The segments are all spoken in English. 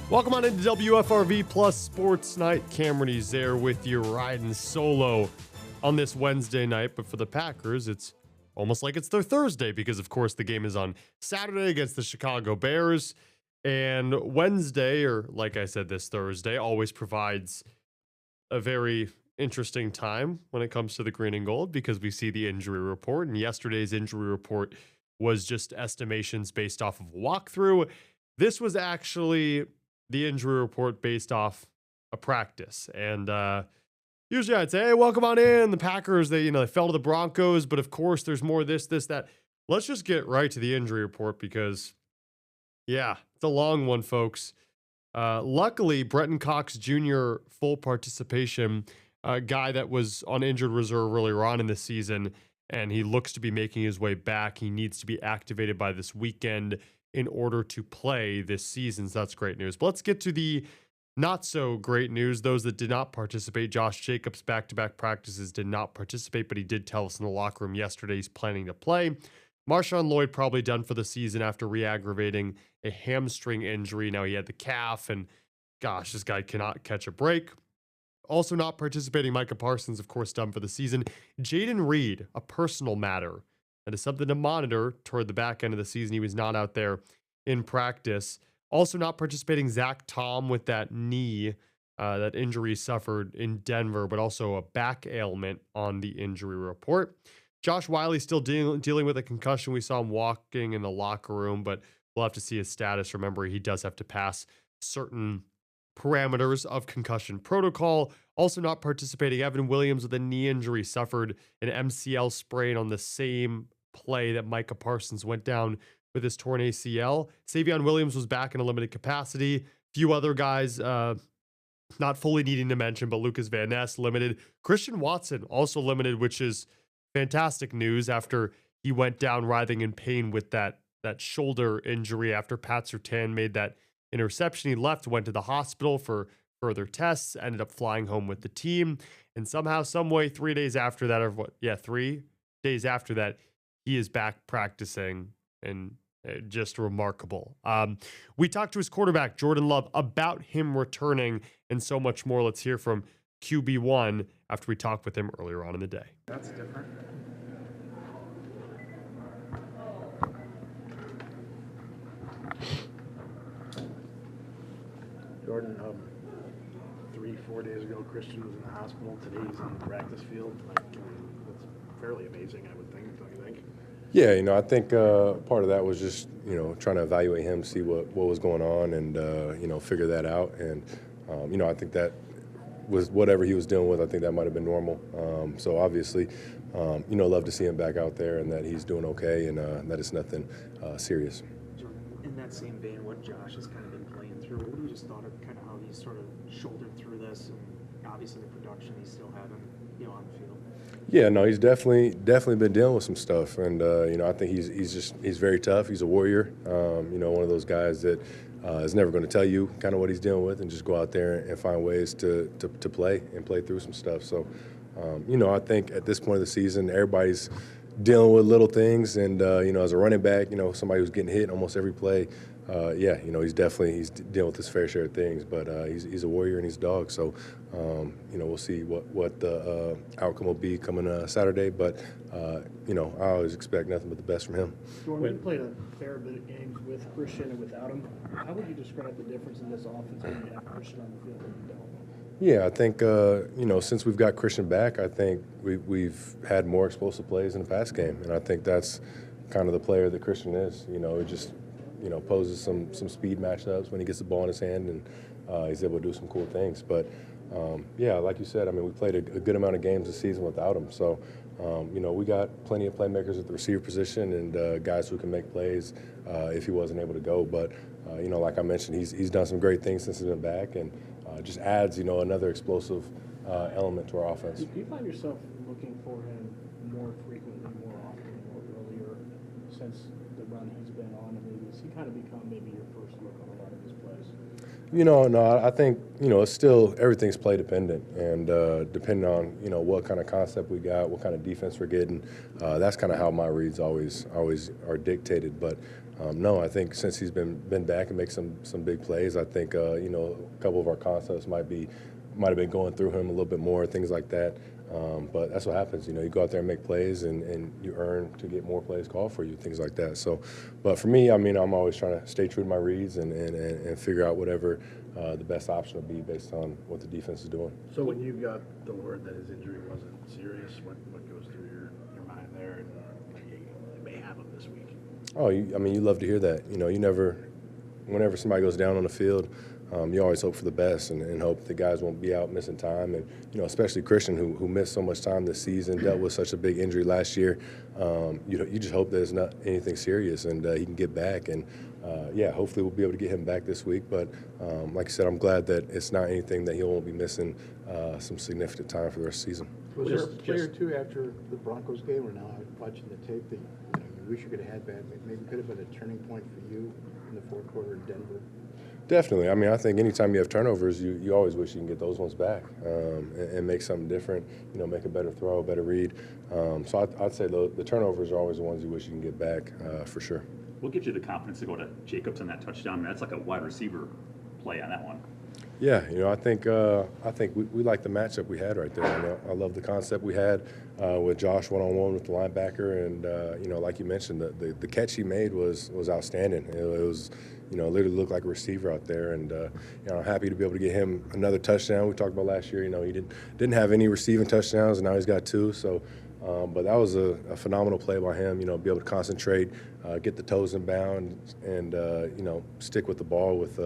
Welcome on into WFRV Plus Sports Night. Cameron's there with you, riding solo on this Wednesday night. But for the Packers, it's almost like it's their Thursday because, of course, the game is on Saturday against the Chicago Bears. And Wednesday, or like I said, this Thursday, always provides a very interesting time when it comes to the green and gold because we see the injury report. And yesterday's injury report was just estimations based off of a walkthrough. This was actually the injury report based off a practice. And usually I'd say, hey, welcome on in. The Packers, they fell to the Broncos, but of course there's more this, that. Let's just get right to the injury report because, yeah, it's a long one, folks. Luckily, Brenton Cox Jr., full participation, a guy that was on injured reserve earlier on in the season, and he looks to be making his way back. He needs to be activated by this weekend in order to play this season. So that's great news. But let's get to the not so great news. Those that did not participate, Josh Jacobs back-to-back practices did not participate, but he did tell us in the locker room yesterday he's planning to play. Marshawn Lloyd probably done for the season after re-aggravating a hamstring injury. Now he had the calf, and gosh, this guy cannot catch a break. Also not participating, Micah Parsons, of course, done for the season. Jaden Reed, a personal matter. That is something to monitor toward the back end of the season. He was not out there in practice. Also not participating, Zach Tom with that knee, that injury suffered in Denver, but also a back ailment on the injury report. Josh Wiley still dealing with a concussion. We saw him walking in the locker room, but we'll have to see his status. Remember, he does have to pass certain parameters of concussion protocol. Also not participating, Evan Williams with a knee injury, suffered an MCL sprain on the same play that Micah Parsons went down with his torn ACL. Savion Williams was back in a limited capacity. Few other guys not fully needing to mention, but Lucas Van Ness limited. Christian Watson also limited, which is fantastic news after he went down writhing in pain with that shoulder injury after Pat Surtain made that interception. He left, went to the hospital for further tests, ended up flying home with the team. And somehow, some way, 3 days after that, or what? Yeah, 3 days after that, he is back practicing, and just remarkable. We talked to his quarterback, Jordan Love, about him returning and so much more. Let's hear from QB1 after we talked with him earlier on in the day. That's different. Jordan, 3-4 days ago, Christian was in the hospital. Today he's on the practice field. That's fairly amazing, I would think, don't you think? Yeah, I think part of that was just, trying to evaluate him, see what was going on and, figure that out. And, I think that was whatever he was dealing with. I think that might have been normal. So obviously, love to see him back out there and that he's doing okay and that it's nothing serious. In that same vein, what Josh has kind of been playing through, what have you just thought of kind of how he's sort of shouldered through this and obviously the production he still had on the field? Yeah, no, he's definitely been dealing with some stuff, and I think he's very tough. He's a warrior. One of those guys that is never going to tell you kind of what he's dealing with, and just go out there and find ways to play and play through some stuff. So, I think at this point of the season, everybody's dealing with little things, and as a running back, somebody who's getting hit almost every play. He's dealing with his fair share of things, but he's a warrior and he's a dog. So, we'll see what the outcome will be coming Saturday. But, I always expect nothing but the best from him. Jordan, you played a fair bit of games with Christian and without him. How would you describe the difference in this offense when you have Christian on the field and you don't? Yeah, I think, since we've got Christian back, I think we've had more explosive plays in the pass game. And I think that's kind of the player that Christian is. He just poses some speed matchups when he gets the ball in his hand, and he's able to do some cool things. But, like you said, we played a good amount of games this season without him. So, we got plenty of playmakers at the receiver position and guys who can make plays if he wasn't able to go. But, like I mentioned, he's done some great things since he's been back and just adds, another explosive element to our offense. Do you find yourself looking for him more frequently, more often, more earlier since the run he's been on? I mean, has he kind of become maybe your first look on a lot of his plays? No, I think, it's still everything's play dependent, and depending on, what kind of concept we got, what kind of defense we're getting, that's kind of how my reads always are dictated. But no, I think since he's been back and make some big plays, I think, a couple of our concepts might have been going through him a little bit more, things like that. But that's what happens. You go out there and make plays, and you earn to get more plays called for you, things like that. So, but for me, I'm always trying to stay true to my reads and figure out whatever the best option will be based on what the defense is doing. So when you got the word that his injury wasn't serious, what goes through your mind there? And you may have him this week. Oh, you love to hear that. Whenever somebody goes down on the field, you always hope for the best and hope the guys won't be out missing time. And, especially Christian, who missed so much time this season, dealt with such a big injury last year. You just hope there's not anything serious and he can get back. And, hopefully we'll be able to get him back this week. But like I said, I'm glad that it's not anything that he won't be missing some significant time for the rest of the season. Was there a play or two after the Broncos game, or now watching the tape, that you wish you could have had back? Maybe could have been a turning point for you in the fourth quarter in Denver? Definitely. I think anytime you have turnovers, you always wish you can get those ones back and make something different, make a better throw, a better read. So I'd say the turnovers are always the ones you wish you can get back for sure. What gives you the confidence to go to Jacobs on that touchdown? That's like a wide receiver play on that one. Yeah, I think we like the matchup we had right there. I love the concept we had with Josh one-on-one with the linebacker, and like you mentioned, the catch he made was outstanding. It was literally looked like a receiver out there, and I'm happy to be able to get him another touchdown. We talked about last year, he didn't have any receiving touchdowns, and now he's got 2. So, but that was a phenomenal play by him. Be able to concentrate, get the toes in bound, and stick with the ball with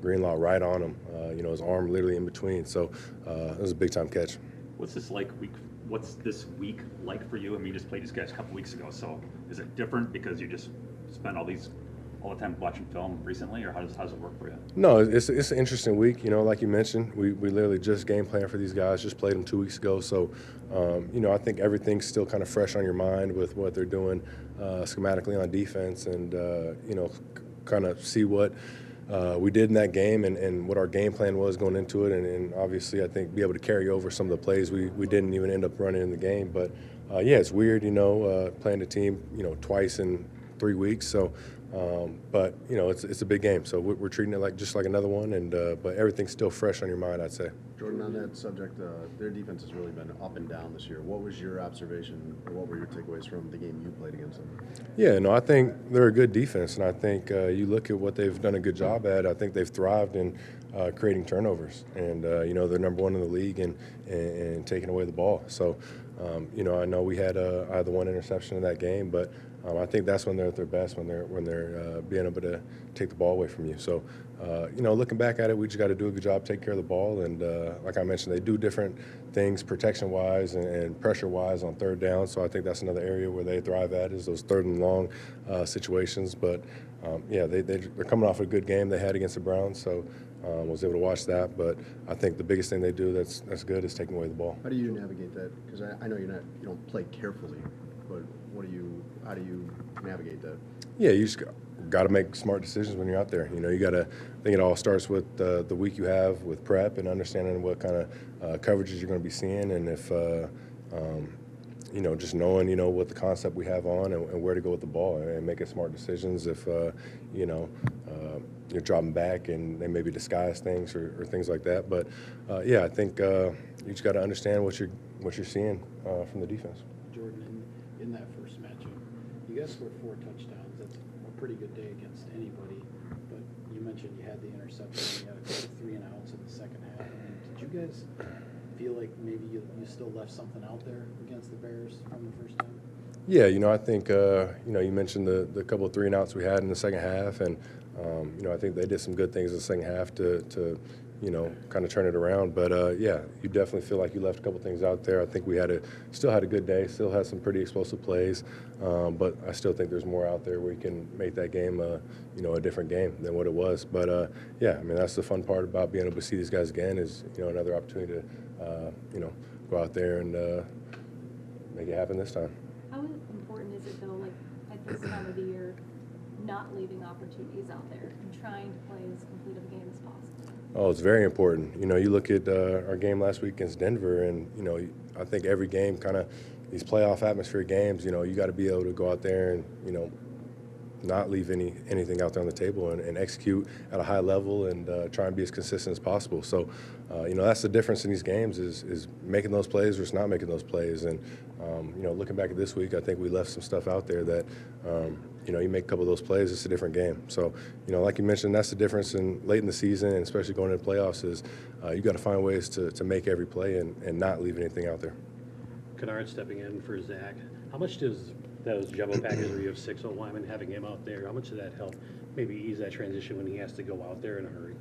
Greenlaw right on him. His arm literally in between. So it was a big time catch. What's this week like for you? You just played these guys a couple weeks ago. So is it different because you just spent all the time watching film recently, or how does it work for you? No, it's an interesting week. Like you mentioned, we literally just game plan for these guys. Just played them 2 weeks ago. So I think everything's still kind of fresh on your mind with what they're doing schematically on defense, and kind of see what we did in that game and what our game plan was going into it, and obviously I think be able to carry over some of the plays we didn't even end up running in the game. But it's weird, playing the team twice in 3 weeks. So but it's a big game, so we're treating it just like another one, and but everything's still fresh on your mind, I'd say. Jordan, on that subject, their defense has really been up and down this year. What was your observation, or what were your takeaways from the game you played against them? Yeah, no, I think they're a good defense, and I think you look at what they've done a good job at. I think they've thrived in creating turnovers, and they're number 1 in the league and taking away the ball. So, I know I had the 1 interception in that game, but I think that's when they're at their best, when they're being able to take the ball away from you. So, looking back at it, we just got to do a good job, take care of the ball, and like I mentioned, they do different things protection-wise and pressure-wise on third down. So I think that's another area where they thrive at, is those 3rd and long situations. But they're coming off a good game they had against the Browns, so was able to watch that. But I think the biggest thing they do that's good is taking away the ball. How do you navigate that? Because I know you don't play carefully, but how do you navigate that? Yeah, you just got to make smart decisions when you're out there. You got to. I think it all starts with the week you have with prep and understanding what kind of coverages you're going to be seeing, and if just knowing what the concept we have on and where to go with the ball and making smart decisions. If you're dropping back and they maybe disguise things or things like that. But I think you just got to understand what you're seeing from the defense. Jordan, in that first matchup, you guys scored 4 touchdowns. That's a pretty good day against anybody. But you mentioned you had the interception, you had a couple 3 and outs in the second half. Did you guys feel like maybe you still left something out there against the Bears from the first time? Yeah, I think you mentioned the couple of 3 and outs we had in the second half, and I think they did some good things in the second half to kind of turn it around. But you definitely feel like you left a couple things out there. I think we still had a good day, still had some pretty explosive plays, but I still think there's more out there where you can make that game a different game than what it was. But that's the fun part about being able to see these guys again, is another opportunity to go out there and make it happen this time. How important is it though? Like, I at this time of the year, not leaving opportunities out there and trying to play as complete of a game as possible? Oh, it's very important. You know, you look at our game last week against Denver, and, you know, I think every game kind of these playoff atmosphere games, you know, you got to be able to go out there and, you know, not leave anything out there on the table and execute at a high level and try and be as consistent as possible. So, you know, that's the difference in these games is making those plays versus not making those plays. And, you know, looking back at this week, I think we left some stuff out there that, you know, you make a couple of those plays, it's a different game. So, you know, like you mentioned, that's the difference in late in the season, and especially going into playoffs, is you got to find ways to make every play and not leave anything out there. Kennard stepping in for Zach. How much does those jumbo packages where you have 6 linemen, having him out there, how much does that help maybe ease that transition when he has to go out there in a hurry?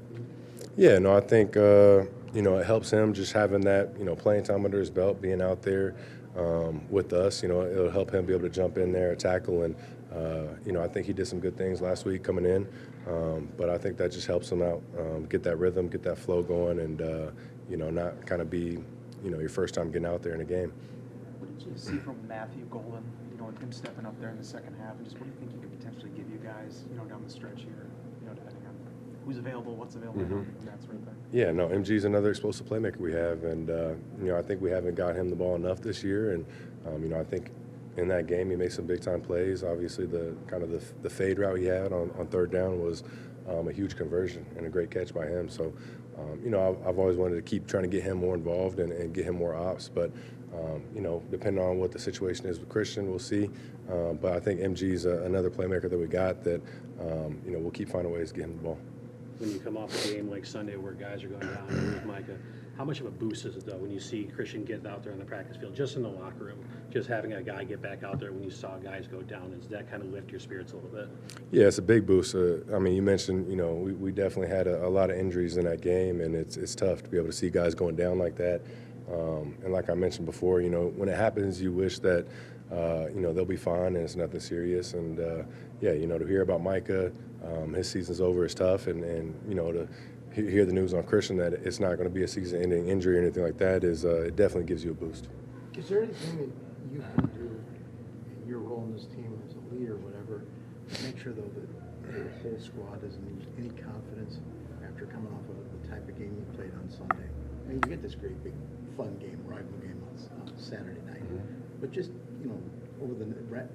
Yeah, no, I think, you know, it helps him just having that, you know, playing time under his belt, being out there with us. You know, it'll help him be able to jump in there, tackle, and, you know, I think he did some good things last week coming in, but I think that just helps him out, get that rhythm, get that flow going, and, you know, not kind of be, you know, your first time getting out there in a game. What did you see from Matthew Golden, you know, with him stepping up there in the second half, and just what do you think he could potentially give you guys, you know, down the stretch here, you know, depending on who's available, what's available, and that sort of thing? Yeah, no, MG's another explosive playmaker we have, and you know, I think we haven't got him the ball enough this year, and you know, I think in that game he made some big time plays. Obviously, the kind of the fade route he had on third down was a huge conversion and a great catch by him. So, you know, I've always wanted to keep trying to get him more involved and get him more ops, but you know, depending on what the situation is with Christian, we'll see. But I think MG's another playmaker that we got that you know, we'll keep finding ways to get him the ball. When you come off a game like Sunday where guys are going down with Micah, how much of a boost is it, though, when you see Christian get out there on the practice field, just in the locker room, just having a guy get back out there when you saw guys go down? Does that kind of lift your spirits a little bit? Yeah, it's a big boost. I mean, you mentioned, you know, we definitely had a lot of injuries in that game, and it's tough to be able to see guys going down like that. And like I mentioned before, you know, when it happens, you wish that, you know, they'll be fine and it's nothing serious. And, yeah, you know, to hear about Micah, his season's over is tough. And you know, to hear the news on Christian that it's not going to be a season-ending injury or anything like that is it definitely gives you a boost. Is there anything that you can do in your role in this team as a leader or whatever to make sure, though, that the whole squad doesn't lose any confidence after coming off of the type of game you played on Sunday? I mean, you get this great big fun game, rival game on Saturday night, but just, you know, over the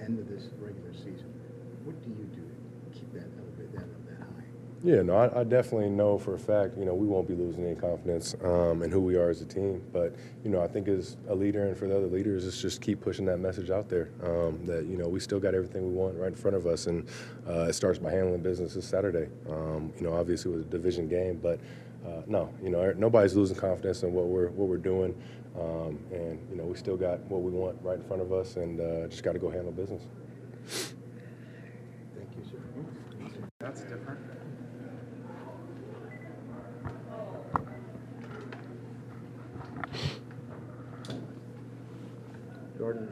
end of this regular season, what do you do to keep that elevate that up that high? Yeah, no, I definitely know for a fact, you know, we won't be losing any confidence in who we are as a team. But, you know, I think as a leader and for the other leaders, it's just keep pushing that message out there that, you know, we still got everything we want right in front of us. And it starts by handling business this Saturday. You know, obviously it was a division game, but no, you know, nobody's losing confidence in what we're doing. And, you know, we still got what we want right in front of us, and just got to go handle business. Thank you, sir. That's different. Jordan,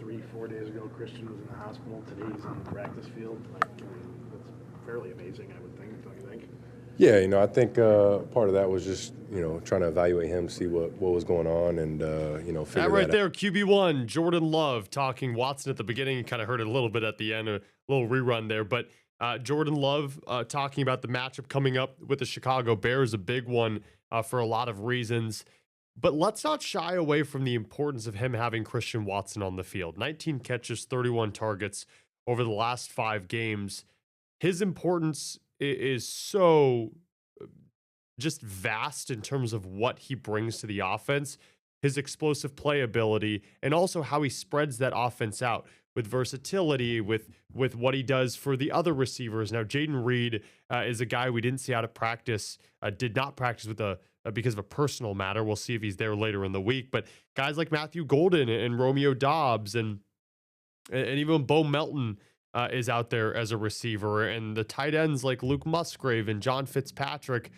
3-4 days ago, Christian was in the hospital. Today he's on the practice field. Like, that's fairly amazing, I would think, don't you think? Yeah, you know, I think part of that was just, you know, trying to evaluate him, see what was going on, and, you know, figure that right that there, out. QB1, Jordan Love talking Watson at the beginning. You kind of heard it a little bit at the end, a little rerun there. But Jordan Love talking about the matchup coming up with the Chicago Bears, a big one for a lot of reasons. But let's not shy away from the importance of him having Christian Watson on the field. 19 catches, 31 targets over the last 5 games. His importance is so just vast in terms of what he brings to the offense, his explosive playability, and also how he spreads that offense out with versatility, with what he does for the other receivers. Now, Jaden Reed is a guy we didn't see out of practice, did not practice with because of a personal matter. We'll see if he's there later in the week. But guys like Matthew Golden and Romeo Dobbs and even Bo Melton is out there as a receiver, and the tight ends like Luke Musgrave and John Fitzpatrick.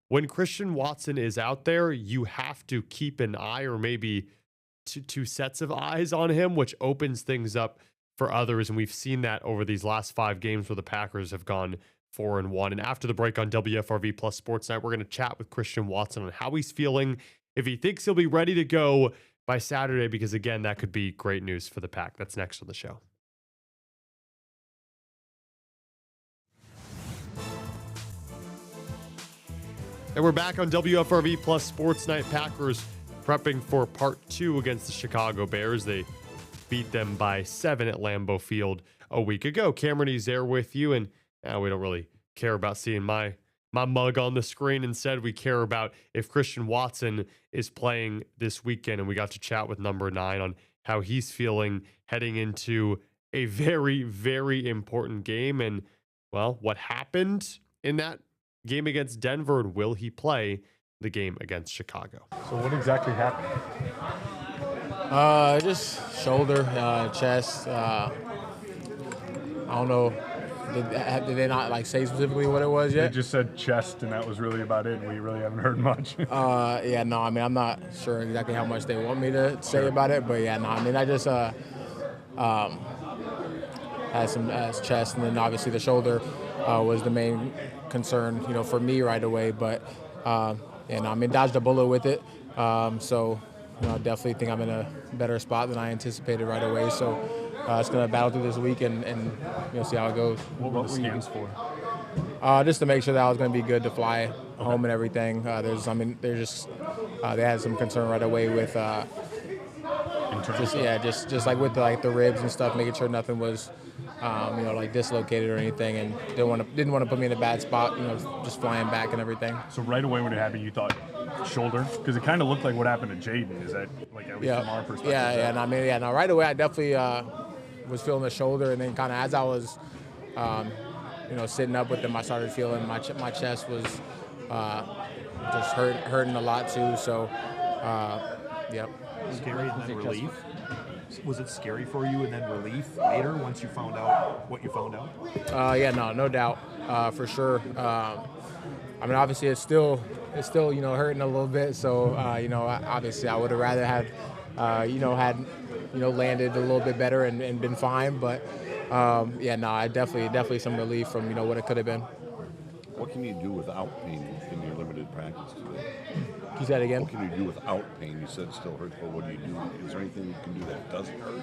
When Christian Watson is out there, you have to keep an eye, or maybe two sets of eyes on him, which opens things up for others. And we've seen that over these last 5 games where the Packers have gone 4-1. And after the break on WFRV Plus Sports Night, we're going to chat with Christian Watson on how he's feeling, if he thinks he'll be ready to go by Saturday, because again, that could be great news for the Pack. That's next on the show. And we're back on WFRV Plus Sports Night. Packers prepping for part 2 against the Chicago Bears. They beat them by 7 at Lambeau Field a week ago. Cameron is there with you, and we don't really care about seeing my mug on the screen. Instead, we care about if Christian Watson is playing this weekend, and we got to chat with number 9 on how he's feeling heading into a very, very important game, and, well, what happened in that game against Denver, and will he play the game against Chicago? So what exactly happened? Just shoulder, chest. I don't know. Did they not like say specifically what it was yet? They just said chest, and that was really about it. We really haven't heard much. Yeah, no. I mean, I'm not sure exactly how much they want me to say about it, but yeah, no. I mean, I just had some chest, and then obviously the shoulder was the main concern, for me right away. But I mean, dodged a bullet with it. So, I definitely think I'm in a better spot than I anticipated right away. So, it's going to battle through this week and see how it goes. What were the scans for? Just to make sure that I was going to be good to fly home and everything. They had some concern right away with just like with the ribs and stuff, making sure nothing was dislocated or anything, and didn't want to put me in a bad spot, just flying back and everything. So right away when it happened, you thought shoulder? Because it kind of looked like what happened to Jaden. Is that, like, at least from our perspective? Yeah, right away I definitely was feeling the shoulder, and then kind of as I was, sitting up with them, I started feeling my chest was just hurting a lot too. So, yep. Scary and then relief? Was it scary for you and then relief later once you found out what you found out? No doubt, for sure. I mean, obviously it's still hurting a little bit. So obviously I would have rather had landed a little bit better and been fine. But I definitely some relief from what it could have been. What can you do without pain in your limited practice today? Can you say that again? What can you do without pain? You said it still hurts, but what do you do? Is there anything you can do that doesn't hurt?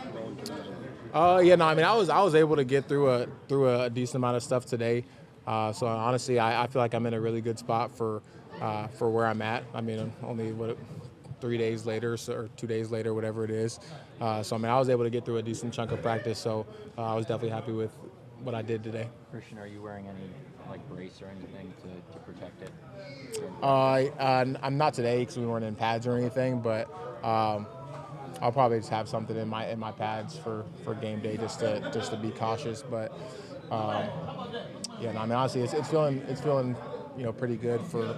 I mean, I was able to get through a decent amount of stuff today. So honestly, I feel like I'm in a really good spot for where I'm at. I mean, only 3 days later or 2 days later, whatever it is. So I mean, I was able to get through a decent chunk of practice. So I was definitely happy with what I did today. Christian, are you wearing any brace or anything to protect it? I'm not today because we weren't in pads or anything, but I'll probably just have something in my pads for game day just to be cautious. But I mean, honestly, it's feeling pretty good for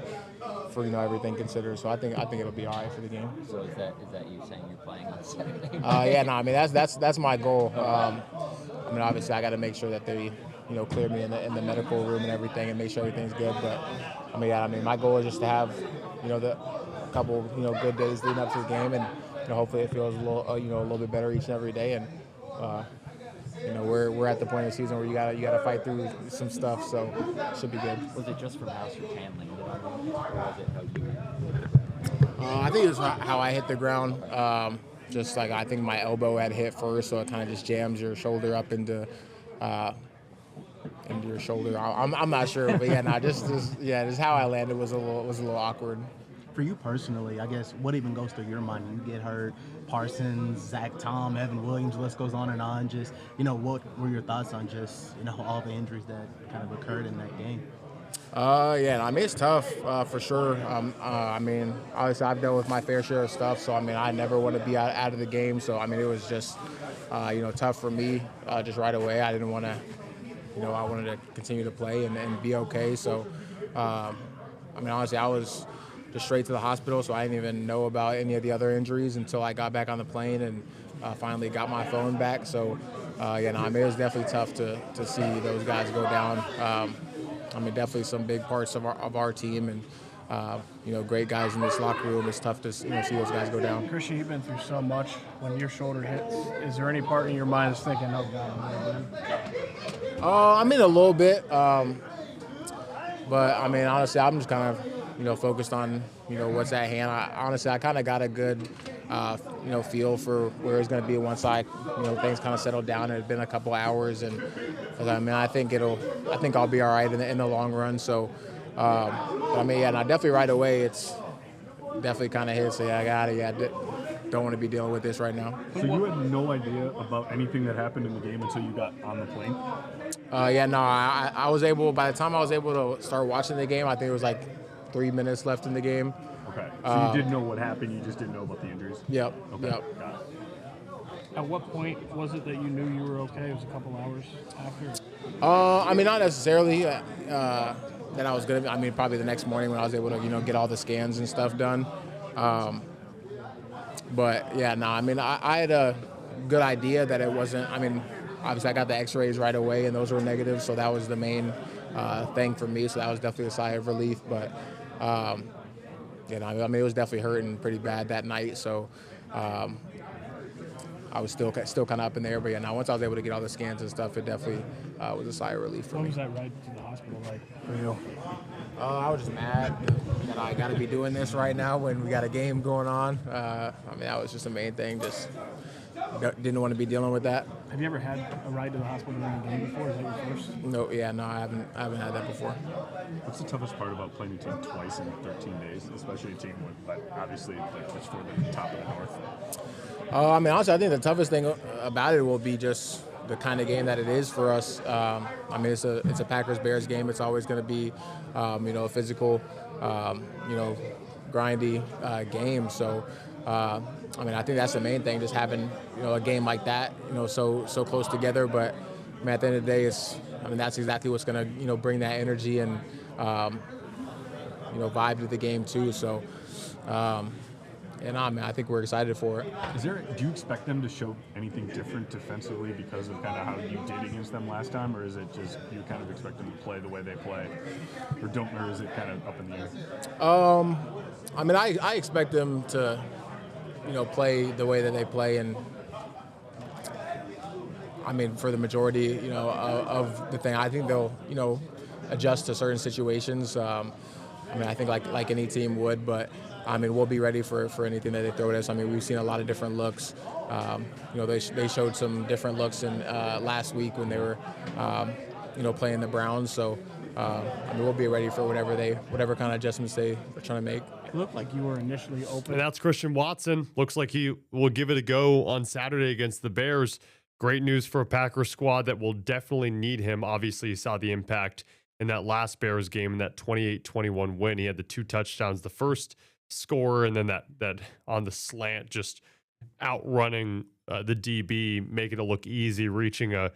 everything considered. So I think it'll be all right for the game. So is that you saying you're playing on Saturday? I mean that's my goal. I mean, obviously I got to make sure that they clear me in the medical room and everything, and make sure everything's good. But I mean, my goal is just to have the couple good days leading up to the game, and hopefully it feels a little bit better each and every day. And we're at the point of the season where you gotta fight through some stuff, so it should be good. Was it just from how Surtain landed on you, or was it how you? I think it was how I hit the ground. Just like I think my elbow had hit first, so it kind of just jams your shoulder up into your shoulder. I'm not sure, but just how I landed was a little awkward. For you personally, I guess, what even goes through your mind when you get hurt? Parsons, Zach Tom, Evan Williams, list goes on and on. Just, what were your thoughts on just, all the injuries that kind of occurred in that game? I mean, it's tough for sure. I mean, obviously I've dealt with my fair share of stuff, so I mean, I never want to be out of the game. So I mean, it was just, tough for me just right away. I didn't want to, I wanted to continue to play and be okay. So, I mean, honestly, I was just straight to the hospital, so I didn't even know about any of the other injuries until I got back on the plane and finally got my phone back. So, I mean, it was definitely tough to see those guys go down. I mean, definitely some big parts of our team, and great guys in this locker room. It's tough to see those guys go down. Christian, you've been through so much. When your shoulder hits, is there any part in your mind that's thinking, "Oh God, I mean, a little bit, but I mean, honestly, I'm just kind of focused on what's at hand. I kind of got a good feel for where it's going to be once things kind of settled down. It had been a couple hours, and I mean, I think I'll be all right in the long run. So, But I mean, yeah, no, definitely right away, it's definitely kind of hit. So yeah, I got it. Yeah, don't want to be dealing with this right now. So you had no idea about anything that happened in the game until you got on the plane? Yeah, no, I was able, by the time I was able to start watching the game, I think it was like 3 minutes left in the game. Okay. So you did know what happened, you just didn't know about the injuries? Yep. Okay. Yep. Got it. At what point was it that you knew you were okay? It was a couple hours after? I mean, not necessarily that I was good. I mean, probably the next morning when I was able to, get all the scans and stuff done. But yeah, no, I mean, I had a good idea that it wasn't. I mean, obviously I got the X-rays right away, and those were negative, so that was the main thing for me. So that was definitely a sigh of relief. But I mean, it was definitely hurting pretty bad that night. So. I was still kind of up in there, but yeah, now once I was able to get all the scans and stuff, it definitely was a sigh of relief for me. What was that ride to the hospital like for you? I was just mad that I got to be doing this right now when we got a game going on. I mean, that was just the main thing. Just didn't want to be dealing with that. Have you ever had a ride to the hospital during a game before? Is that your first? No, I haven't had that before. What's the toughest part about playing a team twice in 13 days, especially a team with, obviously, it's for the top of the North? I mean, honestly, I think the toughest thing about it will be just the kind of game that it is for us. I mean, it's a Packers-Bears game. It's always going to be, a physical, grindy game. So, I mean, I think that's the main thing, just having, a game like that, so close together. But I mean, at the end of the day, that's exactly what's going to, bring that energy and, vibe to the game too. So. I mean, I think we're excited for it. Do you expect them to show anything different defensively because of kind of how you did against them last time, or is it just you kind of expect them to play the way they play, or is it kind of up in the air? I mean, I expect them to, play the way that they play, and I mean, for the majority, of the thing, I think they'll, adjust to certain situations. I mean, I think like any team would, but. I mean, we'll be ready for anything that they throw at us. I mean, we've seen a lot of different looks. They showed some different looks in last week when they were, playing the Browns. So, I mean, we'll be ready for whatever kind of adjustments they are trying to make. It looked like you were initially open. And that's Christian Watson. Looks like he will give it a go on Saturday against the Bears. Great news for a Packers squad that will definitely need him. Obviously, you saw the impact in that last Bears game in that 28-21 win. He had the 2 touchdowns. The first score, and then that on the slant, just outrunning the DB, making it look easy, reaching a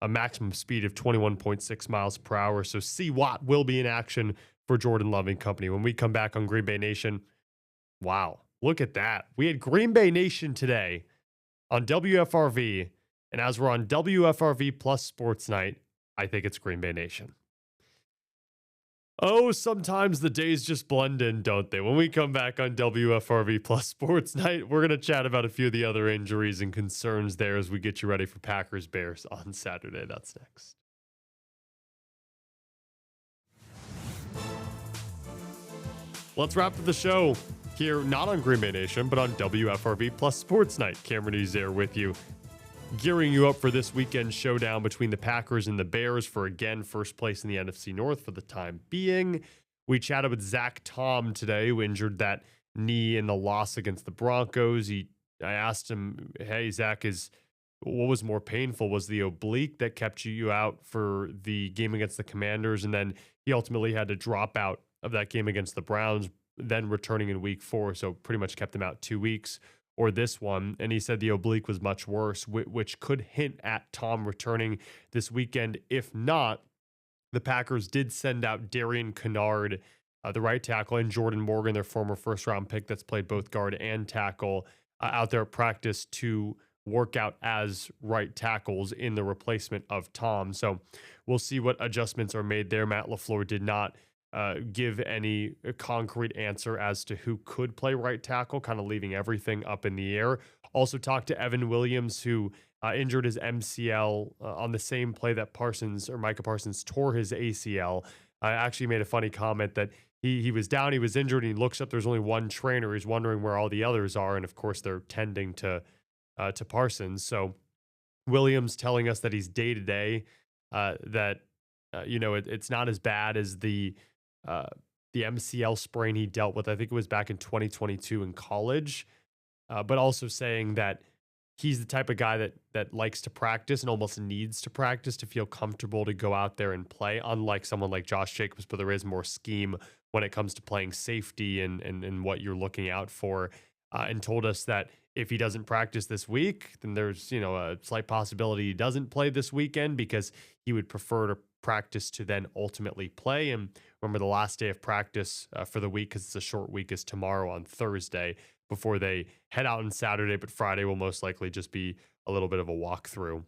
maximum speed of 21.6 miles per hour. So C. Watt will be in action for Jordan Love and company. When we come back on Green Bay Nation, wow, look at that. We had Green Bay Nation today on WFRV, and as we're on WFRV Plus Sports Night, I think it's Green Bay Nation. Oh, sometimes the days just blend in, don't they? When we come back on WFRV Plus Sports Night, we're going to chat about a few of the other injuries and concerns there as we get you ready for Packers-Bears on Saturday. That's next. Let's wrap up the show here, not on Green Bay Nation, but on WFRV Plus Sports Night. Cameron is there with you, gearing you up for this weekend showdown between the Packers and the Bears for, again, first place in the NFC North for the time being. We chatted with Zach Tom today, who injured that knee in the loss against the Broncos. I asked him, hey, Zach, what was more painful? Was the oblique that kept you out for the game against the Commanders, and then he ultimately had to drop out of that game against the Browns, then returning in week 4, so pretty much kept him out 2 weeks, or this one? And he said the oblique was much worse, which could hint at Tom returning this weekend. If not, the Packers did send out Darian Kennard, the right tackle, and Jordan Morgan, their former first-round pick that's played both guard and tackle, out there at practice to work out as right tackles in the replacement of Tom. So we'll see what adjustments are made there. Matt LaFleur did not give any concrete answer as to who could play right tackle, kind of leaving everything up in the air. Also talked to Evan Williams, who injured his MCL on the same play that Micah Parsons tore his ACL. I actually made a funny comment that he was down, he was injured, and he looks up, there's only one trainer. He's wondering where all the others are, and of course they're tending to Parsons. So Williams telling us that he's day-to-day, that it's not as bad as the uh, the MCL sprain he dealt with. I think it was back in 2022 in college, but also saying that he's the type of guy that likes to practice and almost needs to practice to feel comfortable to go out there and play. Unlike someone like Josh Jacobs, but there is more scheme when it comes to playing safety and what you're looking out for. And told us that if he doesn't practice this week, then there's a slight possibility he doesn't play this weekend because he would prefer to practice to then ultimately play. And remember, the last day of practice for the week, because it's a short week, is tomorrow on Thursday before they head out on Saturday. But Friday will most likely just be a little bit of a walkthrough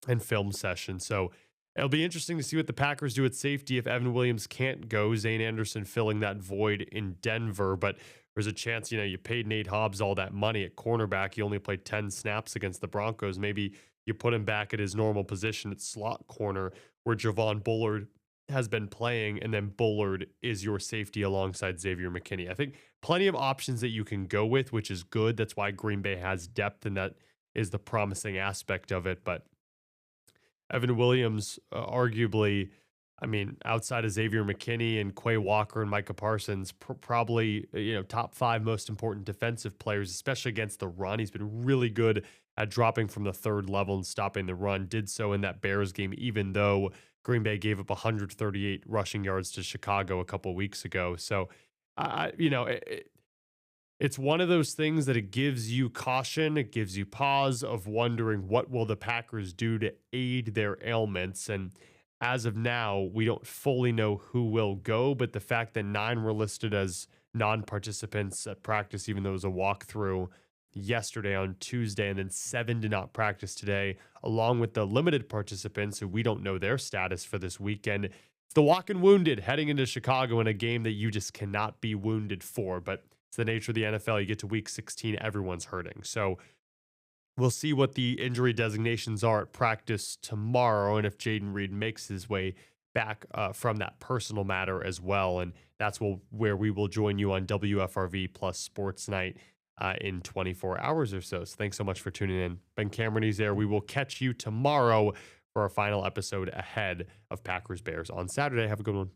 and film session. So it'll be interesting to see what the Packers do at safety if Evan Williams can't go. Zane Anderson filling that void in Denver, but there's a chance, you paid Nate Hobbs all that money at cornerback. He only played 10 snaps against the Broncos. Maybe you put him back at his normal position at slot corner where Javon Bullard has been playing, and then Bullard is your safety alongside Xavier McKinney. I think plenty of options that you can go with, which is good. That's why Green Bay has depth, and that is the promising aspect of it. But Evan Williams, arguably, outside of Xavier McKinney and Quay Walker and Micah Parsons, probably, top 5 most important defensive players, especially against the run. He's been really good at dropping from the third level and stopping the run. Did so in that Bears game, even though Green Bay gave up 138 rushing yards to Chicago a couple weeks ago. So, it's one of those things that it gives you caution. It gives you pause of wondering what will the Packers do to aid their ailments. And as of now, we don't fully know who will go, but the fact that 9 were listed as non-participants at practice, even though it was a walkthrough yesterday on Tuesday, and then 7 did not practice today, along with the limited participants who we don't know their status for this weekend. It's the walking wounded heading into Chicago in a game that you just cannot be wounded for, but it's the nature of the NFL. You get to week 16, everyone's hurting. So we'll see what the injury designations are at practice tomorrow, and if Jaden Reed makes his way back from that personal matter as well. And that's where we will join you on WFRV plus Sports Night in 24 hours or so. So thanks so much for tuning in. Ben Cameron's there. We will catch you tomorrow for our final episode ahead of Packers Bears on Saturday. Have a good one.